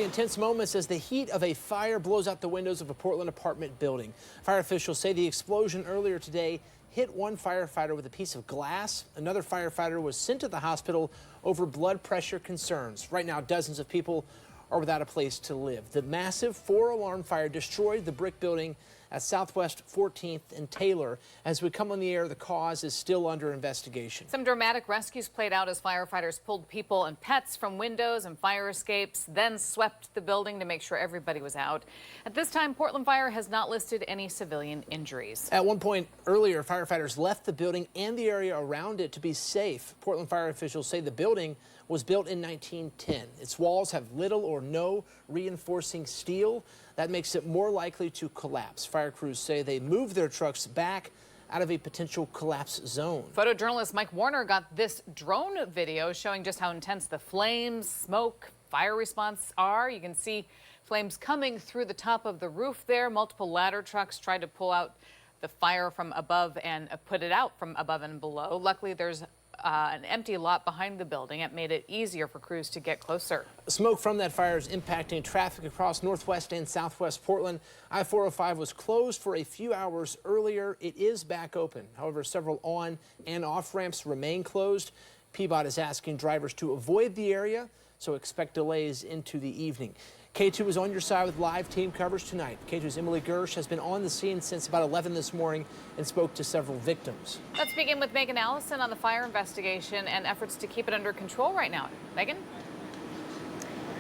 Really intense moments as the heat of a fire blows out the windows of a Portland apartment building. Fire officials say the explosion earlier today hit one firefighter with a piece of glass. Another firefighter was sent to the hospital over blood pressure concerns. Right now, dozens of people are without a place to live. The massive 4-alarm fire destroyed the brick building at Southwest 14th and Taylor. As we come on the air, the cause is still under investigation. Some dramatic rescues played out as firefighters pulled people and pets from windows and fire escapes, then swept the building to make sure everybody was out. At this time, Portland Fire has not listed any civilian injuries. At one point earlier, firefighters left the building and the area around it to be safe. Portland fire officials say the building was built in 1910. Its walls have little or no reinforcing steel. That makes it more likely to collapse. Fire crews say they moved their trucks back out of a potential collapse zone. Photojournalist Mike Warner got this drone video showing just how intense the flames, smoke, fire response are. You can see flames coming through the top of the roof there. Multiple ladder trucks tried to pull out the fire from above and put it out from above and below. Luckily, there's an empty lot behind the building. It made it easier for crews to get closer. Smoke from that fire is impacting traffic across northwest and southwest Portland. I-405 was closed for a few hours earlier. It is back open. However, several on and off ramps remain closed. PBOT is asking drivers to avoid the area, so expect delays into the evening. Katu is on your side with live team coverage tonight. Katu's Emily Gersh has been on the scene since about 11 this morning and spoke to several victims. Let's begin with Megan Allison on the fire investigation and efforts to keep it under control right now. Megan?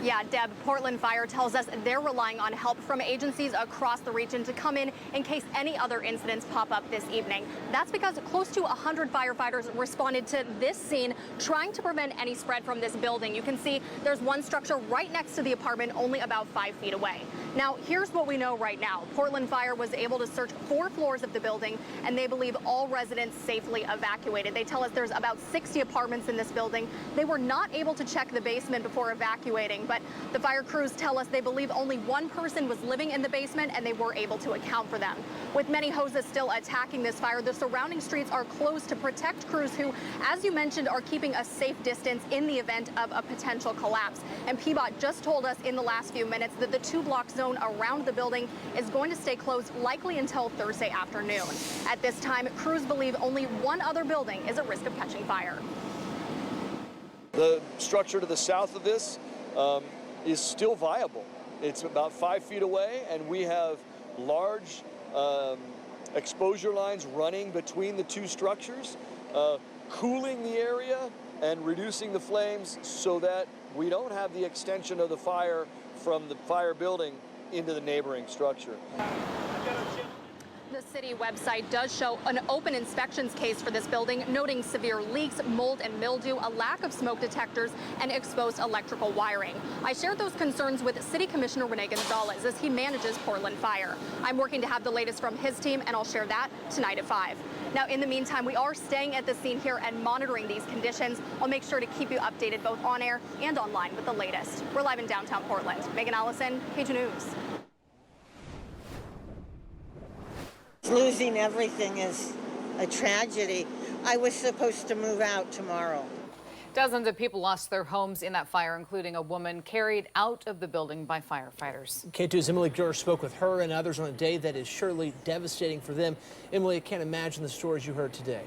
Yeah, Deb, Portland Fire tells us they're relying on help from agencies across the region to come in case any other incidents pop up this evening. That's because close to 100 firefighters responded to this scene, trying to prevent any spread from this building. You can see there's one structure right next to the apartment, only about 5 feet away. Now, here's what we know right now. Portland Fire was able to search 4 floors of the building, and they believe all residents safely evacuated. They tell us there's about 60 apartments in this building. They were not able to check the basement before evacuating, but the fire crews tell us they believe only one person was living in the basement, and they were able to account for them. With many hoses still attacking this fire, the surrounding streets are closed to protect crews who, as you mentioned, are keeping a safe distance in the event of a potential collapse. And PBOT just told us in the last few minutes that the 2-block zone around the building is going to stay closed likely until Thursday afternoon. At this time, crews believe only one other building is at risk of catching fire. The structure to the south of this is still viable. It's about 5 feet away, and we have large exposure lines running between the two structures, cooling the area and reducing the flames so that we don't have the extension of the fire from the fire building into the neighboring structure. The city website does show an open inspections case for this building, noting severe leaks, mold and mildew, a lack of smoke detectors, and exposed electrical wiring. I shared those concerns with City Commissioner Rene Gonzalez as he manages Portland Fire. I'm working to have the latest from his team, and I'll share that tonight at 5. Now, in the meantime, we are staying at the scene here and monitoring these conditions. I'll make sure to keep you updated both on air and online with the latest. We're live in downtown Portland. Megan Allison, Katu News. Losing everything is a tragedy. I was supposed to move out tomorrow. Dozens of people lost their homes in that fire, including a woman carried out of the building by firefighters. K2's Emily Gersh spoke with her and others on a day that is surely devastating for them. Emily, I can't imagine the stories you heard today.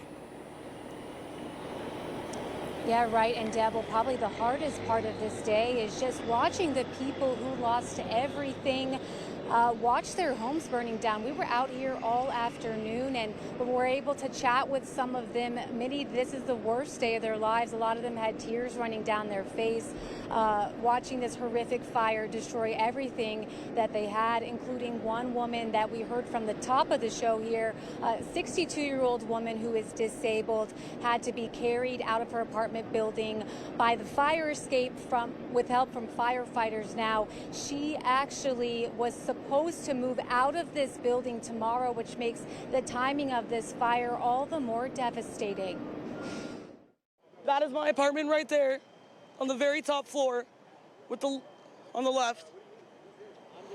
Yeah, right. And Deb, well, probably the hardest part of this day is just watching the people who lost everything watch their homes burning down. We were out here all afternoon and we were able to chat with some of them. Many, this is the worst day of their lives. A lot of them had tears running down their face, watching this horrific fire destroy everything that they had, including one woman that we heard from the top of the show here, a 62-year-old woman who is disabled, had to be carried out of her apartment building by the fire escape with help from firefighters. Now, she actually was supposed to move out of this building tomorrow, which makes the timing of this fire all the more devastating. That is my apartment right there on the very top floor on the left.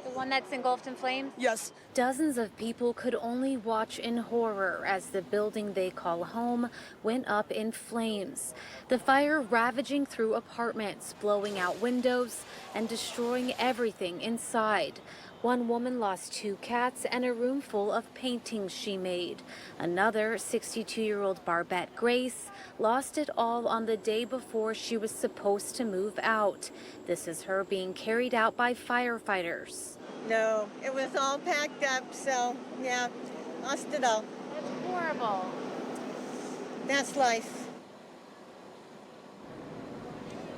The one that's engulfed in flames? Yes. Dozens of people could only watch in horror as the building they call home went up in flames. The fire ravaging through apartments, blowing out windows and destroying everything inside. One woman lost 2 cats and a room full of paintings she made. Another, 62-year-old Barbette Grace, lost it all on the day before she was supposed to move out. This is her being carried out by firefighters. No, it was all packed up, so yeah, lost it all. That's horrible. That's life.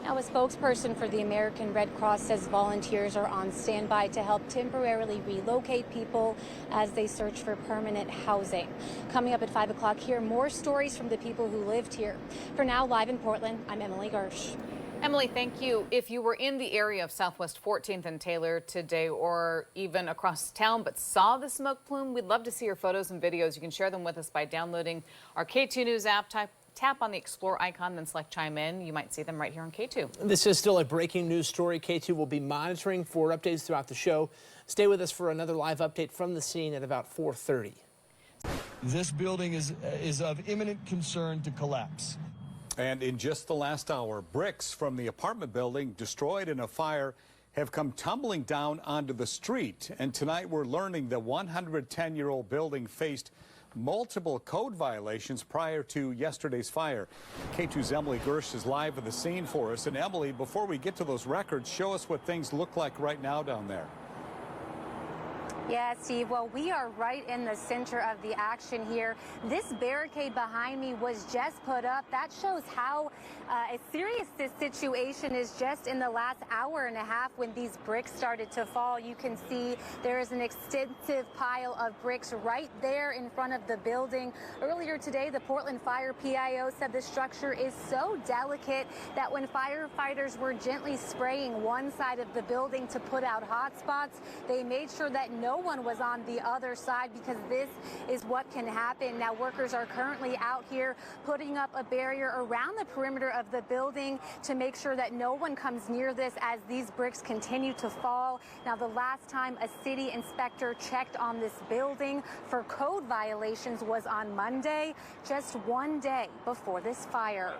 Now, a spokesperson for the American Red Cross says volunteers are on standby to help temporarily relocate people as they search for permanent housing. Coming up at 5 o'clock here, more stories from the people who lived here. For now, live in Portland, I'm Emily Gersh. Emily, thank you. If you were in the area of Southwest 14th and Taylor today or even across town but saw the smoke plume, we'd love to see your photos and videos. You can share them with us by downloading our K2 News app. Tap on the Explore icon, then select Chime In. You might see them right here on K2. This is still a breaking news story. K2 will be monitoring for updates throughout the show. Stay with us for another live update from the scene at about 4:30. This building is of imminent concern to collapse. And in just the last hour, bricks from the apartment building destroyed in a fire have come tumbling down onto the street. And tonight we're learning the 110-year-old building faced multiple code violations prior to yesterday's fire. K2's Emily Gersh is live at the scene for us. And Emily, before we get to those records, show us what things look like right now down there. Yeah, Steve. Well, we are right in the center of the action here. This barricade behind me was just put up. That shows how serious this situation is just in the last hour and a half when these bricks started to fall. You can see there is an extensive pile of bricks right there in front of the building. Earlier today, the Portland Fire PIO said the structure is so delicate that when firefighters were gently spraying one side of the building to put out hot spots, they made sure that no one was on the other side, because this is what can happen. Now, workers are currently out here putting up a barrier around the perimeter of the building to make sure that no one comes near this as these bricks continue to fall. Now, the last time a city inspector checked on this building for code violations was on Monday, just one day before this fire.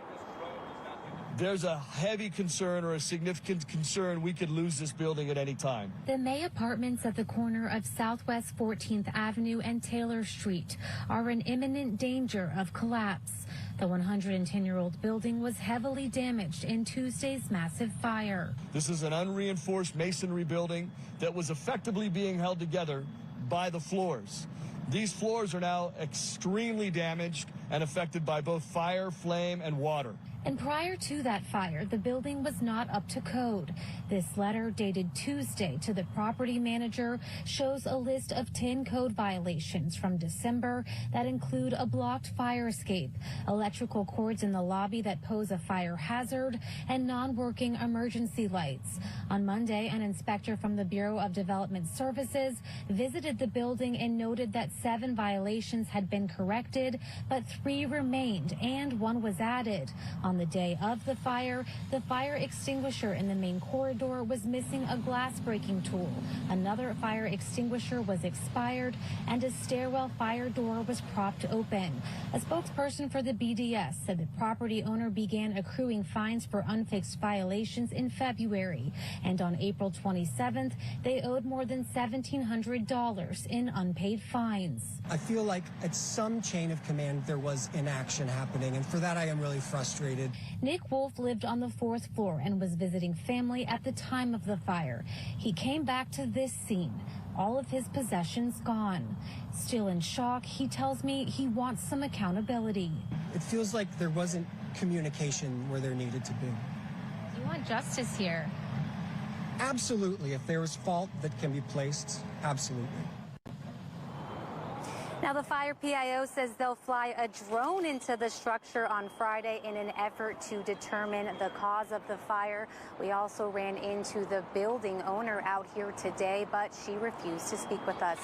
There's a heavy concern or a significant concern we could lose this building at any time. The May apartments at the corner of Southwest 14th Avenue and Taylor Street are in imminent danger of collapse. The 110-year-old building was heavily damaged in Tuesday's massive fire. This is an unreinforced masonry building that was effectively being held together by the floors. These floors are now extremely damaged and affected by both fire, flame, and water. And prior to that fire, the building was not up to code. This letter, dated Tuesday to the property manager, shows a list of 10 code violations from December that include a blocked fire escape, electrical cords in the lobby that pose a fire hazard, and non-working emergency lights. On Monday, an inspector from the Bureau of Development Services visited the building and noted that 7 violations had been corrected, but 3 remained and 1 was added. On the day of the fire extinguisher in the main corridor was missing a glass-breaking tool. Another fire extinguisher was expired, and a stairwell fire door was propped open. A spokesperson for the BDS said the property owner began accruing fines for unfixed violations in February, and on April 27th, they owed more than $1,700 in unpaid fines. I feel like at some chain of command there was inaction happening, and for that I am really frustrated. Nick Wolf lived on the 4th floor and was visiting family at the time of the fire. He came back to this scene, all of his possessions gone. Still in shock, he tells me he wants some accountability. It feels like there wasn't communication where there needed to be. You want justice here? Absolutely. If there was fault that can be placed, absolutely. Now, the Fire PIO says they'll fly a drone into the structure on Friday in an effort to determine the cause of the fire. We also ran into the building owner out here today, but she refused to speak with us.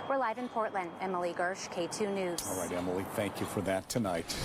We're live in Portland. Emily Gersh, K2 News. All right, Emily, thank you for that tonight.